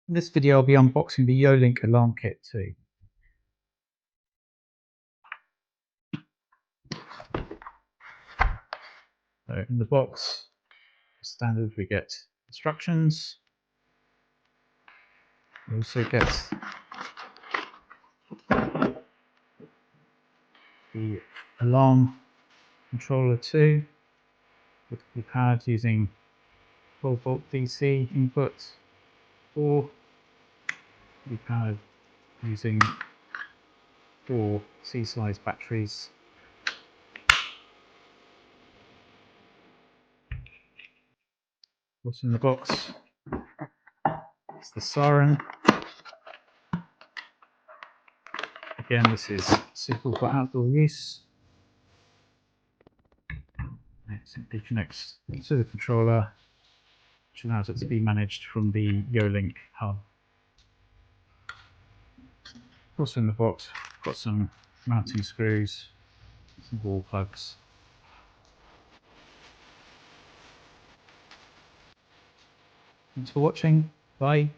In this video I'll be unboxing the YoLink Alarm Kit too. So in the box, standard, we get instructions. We also get the alarm controller too, which can be powered using 12-volt DC input, or be powered using 4 C-size batteries. What's in the box? It's the Siren. Again, this is suitable for outdoor use. It simply connects to the controller, which allows it to be managed from the YoLink hub. Also in the box, got some mounting screws, some wall plugs. Thanks for watching. Bye.